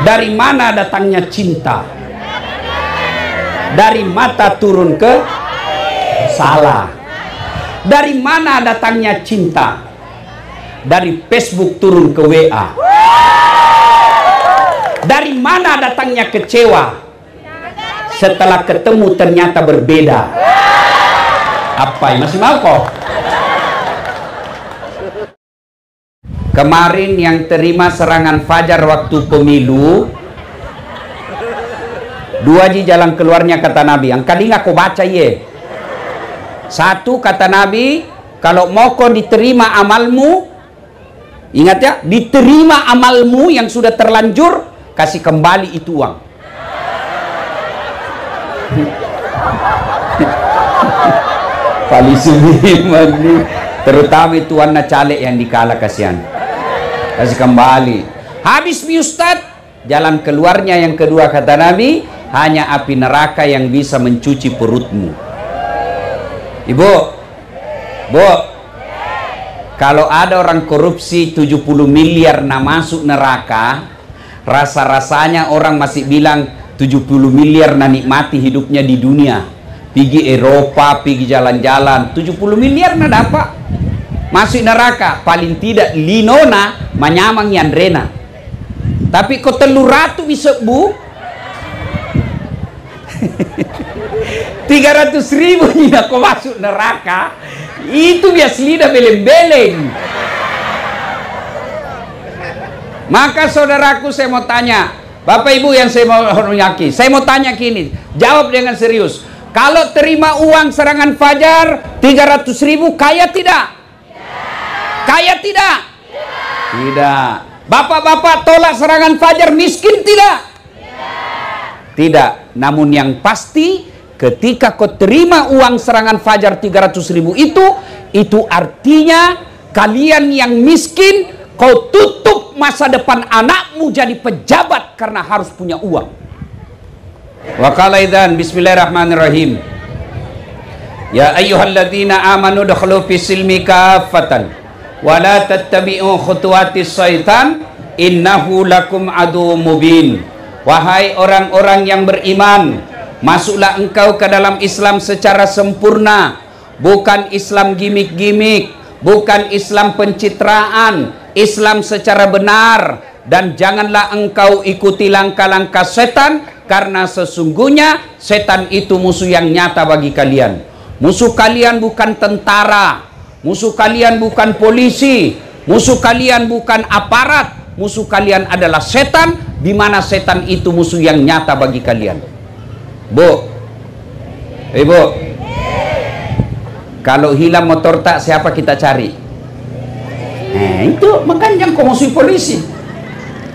Dari mana datangnya cinta? Dari mata turun ke salah. Dari mana datangnya cinta? Dari Facebook turun ke WA. Dari mana datangnya kecewa? Setelah ketemu ternyata berbeda. Apa masih mau kok? Kemarin yang terima serangan fajar waktu pemilu, dua ji jalan keluarnya kata Nabi. Yang kali nggak kau baca ye. Satu kata Nabi, kalau mau kau diterima amalmu, ingat ya, diterima amalmu yang sudah terlanjur, kasih kembali itu uang. Polisi ini, terutama itu warna caleg yang dikalah kasihan. Kasih kembali. Habis mi Ustaz, jalan keluarnya yang kedua kata Nabi, hanya api neraka yang bisa mencuci perutmu. Ibu, Bu, kalau ada orang korupsi 70 miliar nah masuk neraka, rasa-rasanya orang masih bilang 70 miliar nah nikmati hidupnya di dunia. Pergi Eropa, pergi jalan-jalan, 70 miliar nah dapat. Masuk neraka, paling tidak linona menyamang Yandrena. Tapi kau telur ratu bisa bu 300.000 nya kau masuk neraka, itu biasa lidah beleng-beleng. Maka saudaraku, saya mau tanya, Bapak Ibu yang saya mau hormati, saya mau tanya gini, jawab dengan serius. Kalau terima uang serangan fajar 300.000, kaya tidak? Kaya tidak? Tidak. Bapak-bapak tolak serangan fajar miskin tidak? Tidak. Namun yang pasti ketika kau terima uang serangan fajar 300.000 itu artinya kalian yang miskin kau tutup masa depan anakmu jadi pejabat karena harus punya uang. Wa qala idzan bismillahirrahmanirrahim. Ya ayyuhalladzina amanu dakhulu fis silmi kaffatan wa la tattabi'u khutuwatis syaitan innahu lakum adu mubin. Wahai orang-orang yang beriman, masuklah engkau ke dalam Islam secara sempurna, bukan Islam gimik-gimik, bukan Islam pencitraan, Islam secara benar. Dan janganlah engkau ikuti langkah-langkah setan, karena sesungguhnya setan itu musuh yang nyata bagi kalian. Musuh kalian bukan tentara, musuh kalian bukan polisi, musuh kalian bukan aparat, musuh kalian adalah setan, di mana setan itu musuh yang nyata bagi kalian. Bu, Ibu, kalau hilang motor tak, siapa kita cari? Itu makanya kau musuh polisi.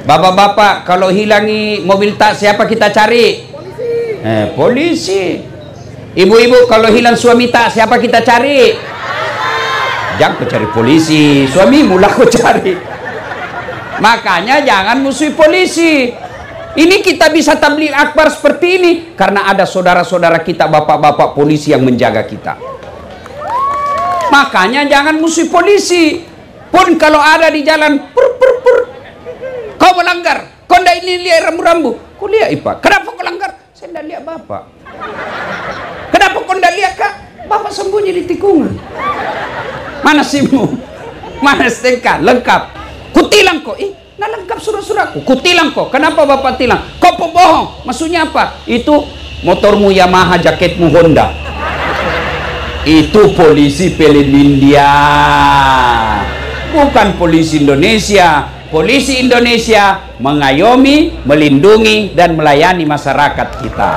Bapak-bapak, kalau hilangi mobil tak, siapa kita cari? Polisi. Ibu-ibu, kalau hilang suami tak, siapa kita cari? Jangan kau cari polisi, suami mula kau cari. Makanya jangan musuhi polisi. Ini kita bisa tabligh akbar seperti ini karena ada saudara-saudara kita, bapak-bapak polisi yang menjaga kita. Makanya jangan musuhi polisi. Pun kalau ada di jalan, kau melanggar, kau ndak ini lihat rambu-rambu, kau lihat Ipa, kenapa kau langgar? Saya ndak lihat bapak. Kenapa kau ndak lihat kak? Bapak sembunyi di tikungan. Mana SIM-mu? Mana STNK? Lengkap. Kutilang kok. Nah lengkap surat-suratku. Kutilang kok. Kenapa bapak tilang? Kau pembohong. Maksudnya apa? Itu motormu Yamaha, jaketmu Honda. Itu polisi India. Bukan polisi Indonesia. Polisi Indonesia mengayomi, melindungi, dan melayani masyarakat kita.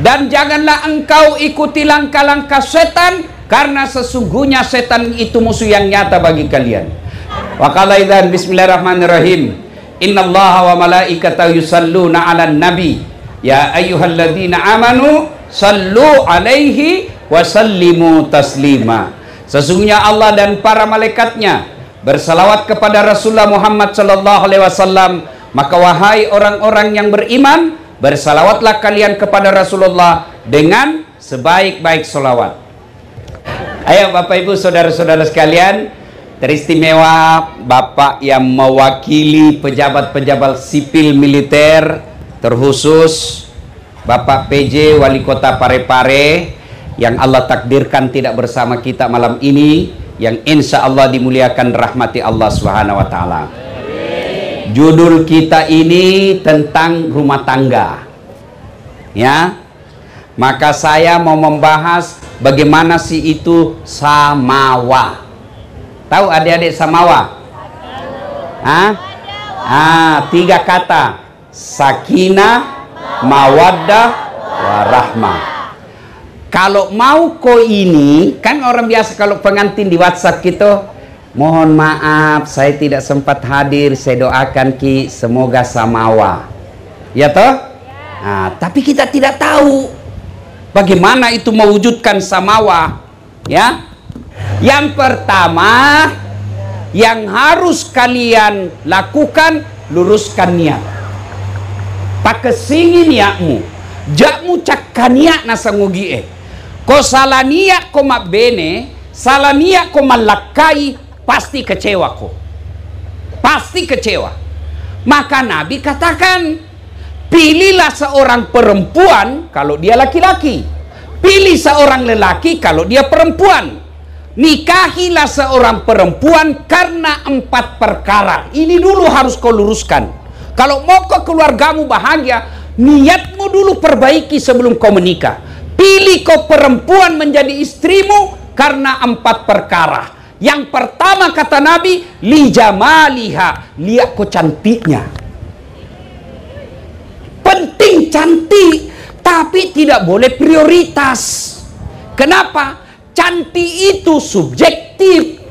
Dan janganlah engkau ikuti langkah-langkah setan, karena sesungguhnya setan itu musuh yang nyata bagi kalian. Wa qala idzan bismillahirrahmanirrahim. Innallaha wa malaikatahu yusalluna 'alan nabi. Ya ayyuhalladzina amanu sallu 'alaihi wa sallimu taslima. Sesungguhnya Allah dan para malaikatnya bersalawat kepada Rasulullah Muhammad sallallahu alaihi wasallam. Maka wahai orang-orang yang beriman, bersalawatlah kalian kepada Rasulullah dengan sebaik-baik salawat. Ayo Bapak Ibu saudara-saudara sekalian, teristimewa Bapak yang mewakili pejabat-pejabat sipil militer, terkhusus Bapak PJ Wali Kota Parepare yang Allah takdirkan tidak bersama kita malam ini, yang insya Allah dimuliakan rahmati Allah Subhanahu wa Ta'ala. Judul kita ini tentang rumah tangga, ya. Maka saya mau membahas bagaimana sih itu samawa. Tahu adik-adik samawa? Tiga kata: sakinah, mawaddah, warahmah. Kalau mau ini, kan orang biasa kalau pengantin di WhatsApp gitu, mohon maaf saya tidak sempat hadir, saya doakan Ki semoga samawa. Ya toh? Nah, tapi kita tidak tahu bagaimana itu mewujudkan samawa, ya. Yang pertama yang harus kalian lakukan, luruskan niat. Pakai singi niatmu, jakmu cakkan niat nasangugie. Ko salah niat ko mabene, salah niat ko malakai, pasti kecewa ko. Pasti kecewa. Maka Nabi katakan, pilihlah seorang perempuan kalau dia laki-laki, pilih seorang lelaki kalau dia perempuan. Nikahilah seorang perempuan karena 4 perkara. Ini dulu harus kau luruskan. Kalau mau kau keluargamu bahagia, niatmu dulu perbaiki sebelum kau menikah. Pilih kau perempuan menjadi istrimu karena 4 perkara. Yang pertama kata Nabi, li jamaliha, lihat kau cantiknya. Penting cantik, tapi tidak boleh prioritas. Kenapa? Cantik itu subjektif.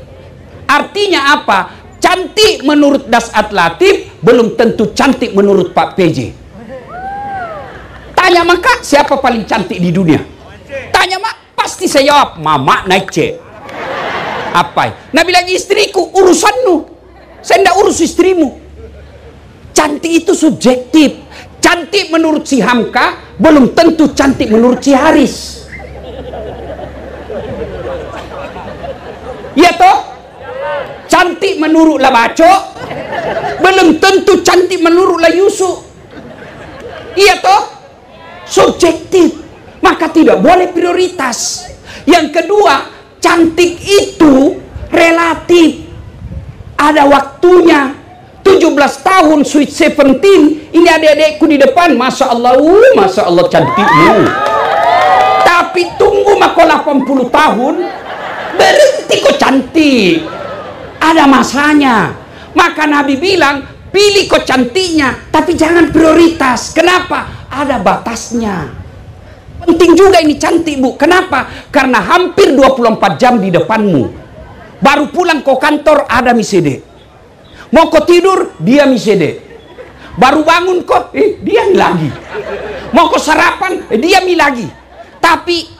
Artinya apa? Cantik menurut Dasat Latif belum tentu cantik menurut Pak PJ. Tanya maka siapa paling cantik di dunia? Tanya mak, pasti saya jawab mama naik C. Apa? Nabi lagi istriku, urusanmu. Saya tidak urus istrimu. Cantik itu subjektif. Cantik menurut si Hamka belum tentu cantik menurut si Haris. Iya toh? Cantik menurut lah Baco belum tentu cantik menurut lah Yusuf. Iya toh? Subjektif. Maka tidak boleh prioritas. Yang kedua, cantik itu relatif. Ada waktunya. 17 tahun sweet 17, ini adik-adikku di depan, Masya Allah cantikmu. Tapi tunggu mako 80 tahun, berhenti kok cantik. Ada masanya. Maka Nabi bilang, pilih kok cantiknya, tapi jangan prioritas. Kenapa? Ada batasnya. Penting juga ini cantik, Bu. Kenapa? Karena hampir 24 jam di depanmu. Baru pulang ke kantor, ada misede. Mau kau tidur, dia misede. Baru bangun kok, dia lagi. Mau kau sarapan, dia lagi. Tapi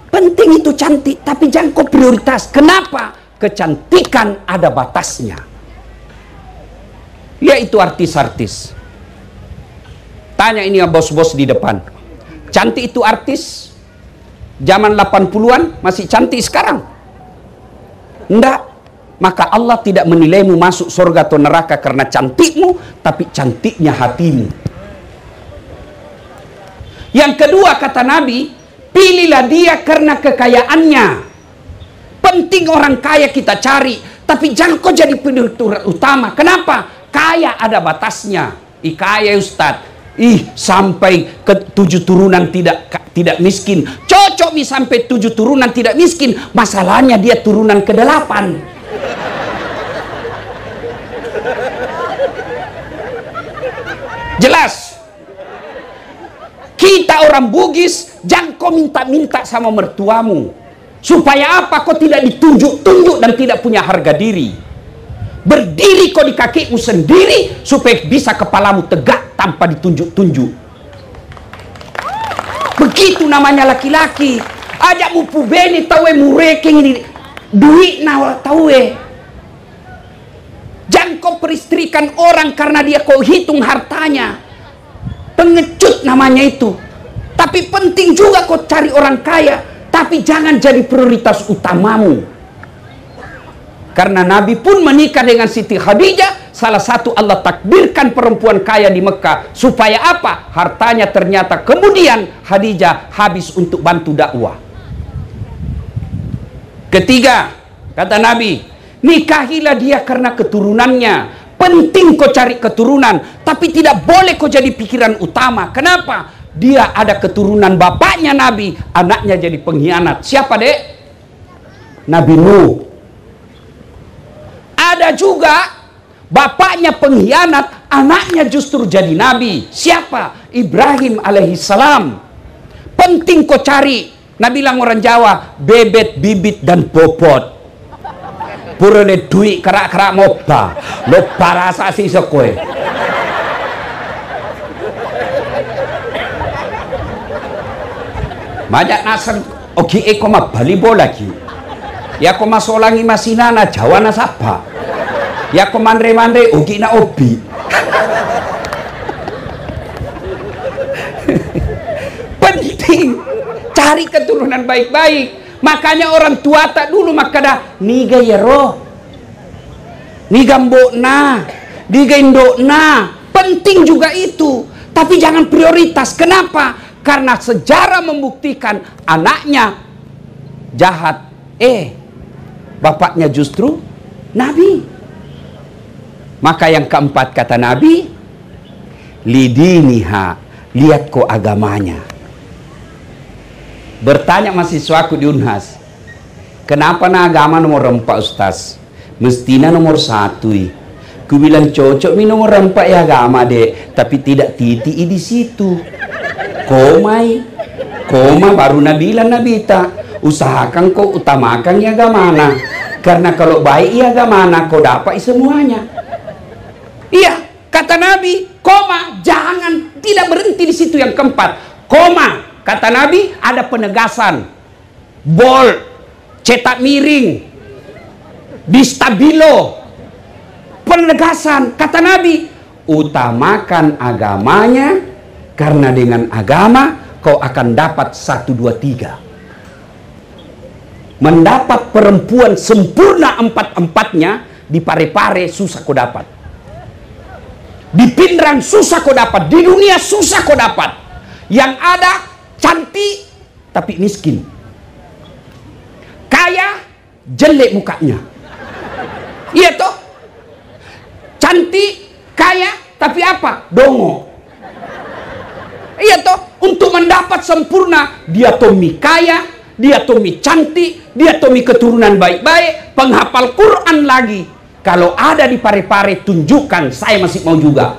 penting itu cantik, tapi jangan kau prioritas. Kenapa? Kecantikan ada batasnya. Yaitu artis-artis. Tanya ini ya bos-bos di depan. Cantik itu artis zaman 80-an masih cantik sekarang? Enggak. Maka Allah tidak menilaimu masuk surga atau neraka karena cantikmu, tapi cantiknya hatimu. Yang kedua kata Nabi, pilihlah dia karena kekayaannya. Penting orang kaya kita cari, tapi jangan kau jadi penentu utama. Kenapa? Kaya ada batasnya. Kaya Ustadz. Sampai ke 7 turunan tidak miskin. Cocok sampai 7 turunan tidak miskin. Masalahnya dia turunan ke-8. Jelas. Kita orang Bugis, jangan kau minta-minta sama mertuamu. Supaya apa? Kau tidak ditunjuk-tunjuk dan tidak punya harga diri. Berdiri kau di kakimu sendiri supaya bisa kepalamu tegak tanpa ditunjuk-tunjuk. Begitu namanya laki-laki. Ajak mu pubeni tawe mureking ini duit na tawe. Jangan kau peristrikan orang karena dia kau hitung hartanya. Pengecut namanya itu. Tapi penting juga kau cari orang kaya, tapi jangan jadi prioritas utamamu. Karena Nabi pun menikah dengan Siti Khadijah, salah satu Allah takdirkan perempuan kaya di Mekah. Supaya apa? Hartanya ternyata kemudian Khadijah habis untuk bantu dakwah. Ketiga, kata Nabi, nikahilah dia karena keturunannya. Penting kau cari keturunan, tapi tidak boleh kau jadi pikiran utama. Kenapa? Dia ada keturunan bapaknya Nabi, anaknya jadi pengkhianat. Siapa, Dek? Nabi Nuh. Ada juga bapaknya pengkhianat, anaknya justru jadi nabi. Siapa? Ibrahim alaihissalam. Penting kau cari. Nabi bilang orang Jawa, bebet, bibit, dan bobot. Pura le duit kerak-kerak mopa. Lo parasa si sokoe. Banyak nasan oke koma bali bola ki. Ya koma solangi masinana Jawa na sapa. Ya koma mandre oke na obi. Penting cari keturunan baik-baik. Makanya orang tua tak dulu makada niga ya roh. Niga mbokna, niga indokna. Penting juga itu. Tapi jangan prioritas. Kenapa? Karena sejarah membuktikan anaknya jahat. Bapaknya justru Nabi. Maka yang keempat kata Nabi, lidiniha, lihat kok agamanya. Bertanya mahasiswaku di Unhas, kenapa na agama nomor 4 Ustaz? Mestinya nomor 1. Ku bilang cocok mi nomor 4 ya agama dek, tapi tidak titik di situ. Koma baru nabilan nabita. Usahakan kau utamakan ya agamana. Karena kalau baik ya agamana kau dapat semuanya. Iya, kata Nabi, koma, jangan tidak berhenti di situ yang keempat. Koma. Kata Nabi, ada penegasan. Bold, cetak miring, di stabilo. Penegasan. Kata Nabi, utamakan agamanya, karena dengan agama kau akan dapat 1, 2, 3. Mendapat perempuan sempurna 4-empatnya, di Pare-Pare susah kau dapat. Di Pindrang susah kau dapat. Di dunia susah kau dapat. Yang ada cantik tapi miskin, kaya jelek mukanya. Iya toh, cantik kaya tapi apa? Dongo. Iya toh, untuk mendapat sempurna dia tomi kaya, dia tomi cantik, dia tomi keturunan baik-baik, penghafal Quran lagi. Kalau ada di Pare-Pare tunjukkan, saya masih mau juga.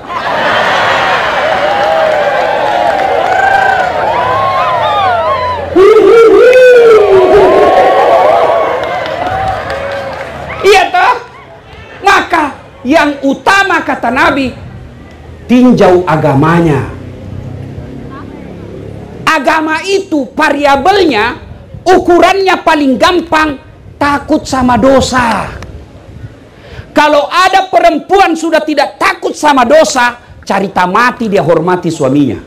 Yang utama kata Nabi, tinjau agamanya. Agama itu variabelnya, ukurannya paling gampang, takut sama dosa. Kalau ada perempuan sudah tidak takut sama dosa, carita mati dia hormati suaminya.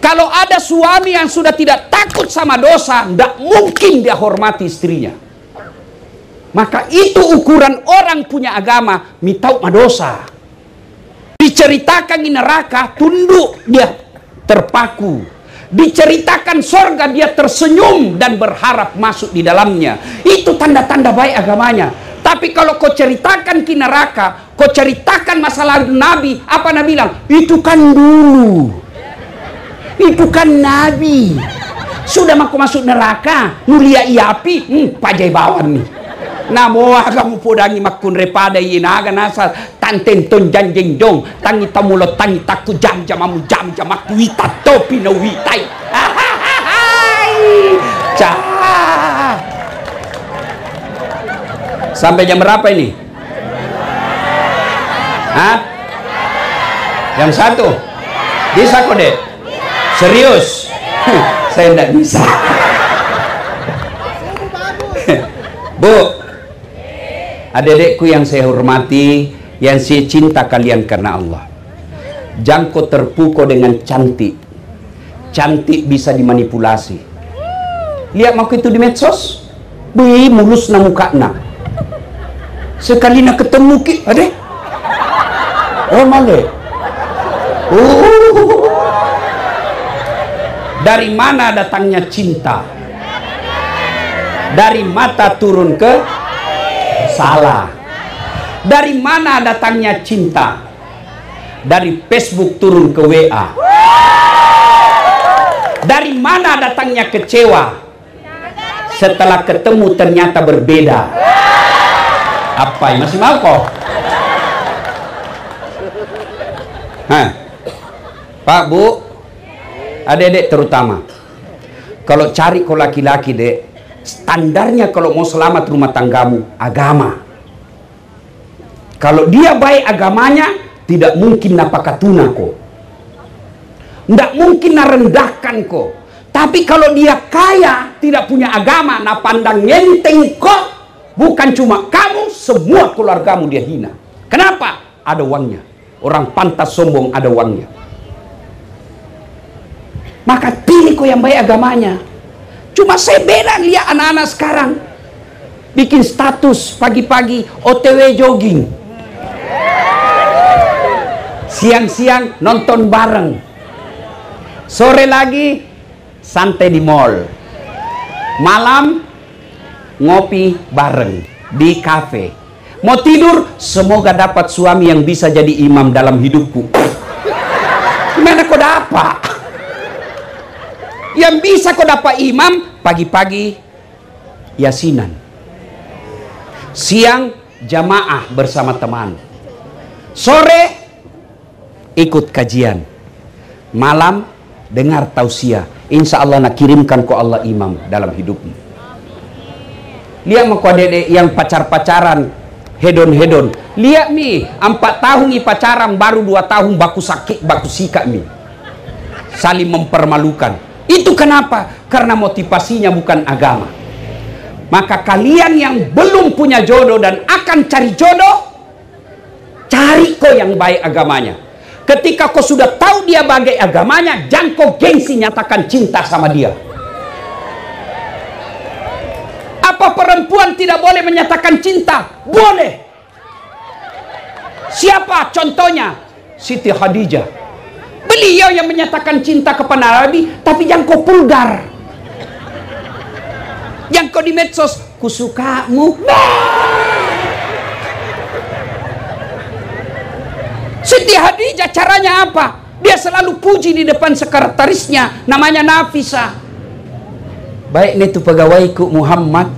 Kalau ada suami yang sudah tidak takut sama dosa, tidak mungkin dia hormati istrinya. Maka itu ukuran orang punya agama, mitau madosa. Diceritakan di neraka, tunduk dia terpaku. Diceritakan sorga, dia tersenyum dan berharap masuk di dalamnya. Itu tanda-tanda baik agamanya. Tapi kalau kau ceritakan di neraka, kau ceritakan masalah Nabi, apa Nabi bilang? Itu kan dulu. Itu kan Nabi. Sudah mau masuk neraka, nulia iapi, pajai bawan nih. Namo agamu podangi makun repada yinaga nasa tanten ton janjeng dong tangi tamulo tangi takku jam jamamu jam jamak wita topi no witai. Sampai jam berapa ini? Hah? Jam 1? Bisa kok dek? Serius? Saya tidak bisa. Bu, adik-adikku yang saya hormati, yang saya cinta kalian karena Allah. Jangan kau terpukau dengan cantik. Cantik bisa dimanipulasi. Lihat mau itu di medsos. Bui mulus na muka na. Sekali na ketemu ki, ade. Oh male. Dari mana datangnya cinta? Dari mata turun ke salah. Dari mana datangnya cinta? Dari Facebook turun ke WA. Dari mana datangnya kecewa? Setelah ketemu ternyata berbeda. Apa masih mau kok? Hah? Pak, Bu, adik-adik terutama, kalau cari kau laki-laki, dek, standarnya kalau mau selamat rumah tanggamu, agama. Kalau dia baik agamanya, tidak mungkin napakatuna kok. Tidak mungkin narendahkan kok. Tapi kalau dia kaya, tidak punya agama, na pandang ngenteng kok, bukan cuma kamu, semua keluargamu dia hina. Kenapa? Ada uangnya. Orang pantas sombong ada uangnya. Maka pilih kok yang baik agamanya. Cuma saya beda lihat anak-anak sekarang bikin status pagi-pagi OTW jogging, siang-siang nonton bareng, sore lagi santai di mall, malam ngopi bareng di kafe. Mau tidur, semoga dapat suami yang bisa jadi imam dalam hidupku. Gimana kau dapat? Yang bisa kau dapat imam, pagi-pagi yasinan, siang jamaah bersama teman, sore ikut kajian, malam dengar tausiah. Insya Allah nak kirimkan kau Allah imam dalam hidupmu. Lihat mau kau dedek yang pacar-pacaran, hedon-hedon. Lihat mi, 4 tahun i pacaran, baru 2 tahun baku sakit, baku sikap mi. Saling mempermalukan. Itu kenapa? Karena motivasinya bukan agama. Maka kalian yang belum punya jodoh dan akan cari jodoh, cari kok yang baik agamanya. Ketika kau sudah tahu dia bagai agamanya, jangan kau gengsi nyatakan cinta sama dia. Apa perempuan tidak boleh menyatakan cinta? Boleh. Siapa contohnya? Siti Khadijah. Beliau yang menyatakan cinta kepada Nabi, tapi jangan kau vulgar. Yang kau di medsos, kusukamu. Siti Khadijah caranya apa? Dia selalu puji di depan sekretarisnya, namanya Nafisa. Baik itu pegawaiku Muhammad,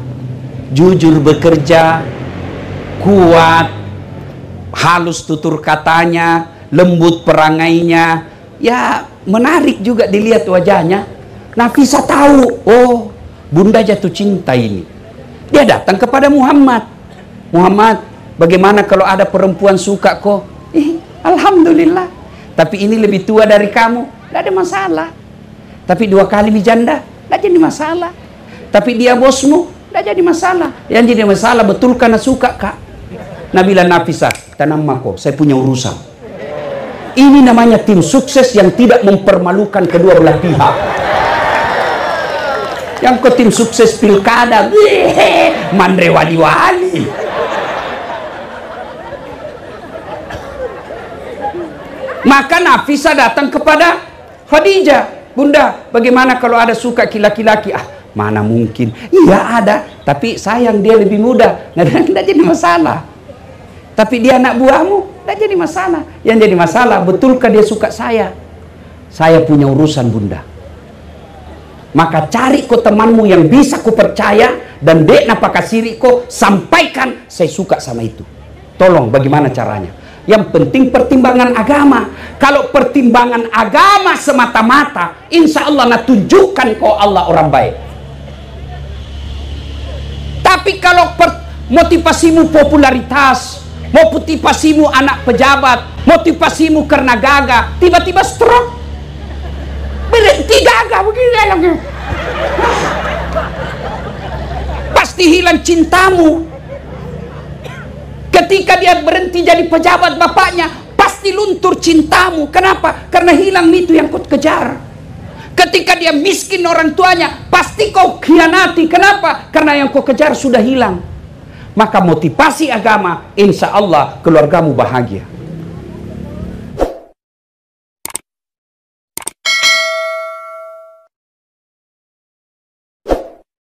jujur bekerja, kuat, halus tutur katanya, lembut perangainya, ya menarik juga dilihat wajahnya. Nafisa tahu, oh bunda jatuh cinta ini. Dia datang kepada Muhammad. Muhammad, bagaimana kalau ada perempuan suka kok? Alhamdulillah. Tapi ini lebih tua dari kamu, tidak ada masalah. Tapi 2 kali janda, tidak jadi masalah. Tapi dia bosmu, tidak jadi masalah. Yang jadi masalah betul karena suka kak. Nabila Nafisa, tanam mako, saya punya urusan. Ini namanya tim sukses yang tidak mempermalukan kedua belah pihak. Yang ke tim sukses pilkada, mandre wali-wali. Maka Nafisa datang kepada Khadijah. Bunda, bagaimana kalau ada suka laki-laki? Ah, mana mungkin. Iya ada, tapi sayang dia lebih muda. Nggak jadi masalah. Tapi dia anak buahmu, nggak jadi masalah. Yang jadi masalah, betulkah dia suka saya? Saya punya urusan bunda. Maka cari ko temanmu yang bisa ku percaya, dan dek napaka siri ko, sampaikan saya suka sama itu. Tolong bagaimana caranya? Yang penting pertimbangan agama. Kalau pertimbangan agama semata-mata, insya Allah nak tunjukkan kau Allah orang baik. Tapi kalau motivasimu popularitas, motivasimu anak pejabat, motivasimu karena gagah, tiba-tiba stroke, berhenti gagah begini, pasti hilang cintamu. Ketika dia berhenti jadi pejabat bapaknya, pasti luntur cintamu. Kenapa? Karena hilang itu yang kau kejar. Ketika dia miskin orang tuanya, pasti kau khianati. Kenapa? Karena yang kau kejar sudah hilang. Maka motivasi agama, insya Allah keluargamu bahagia.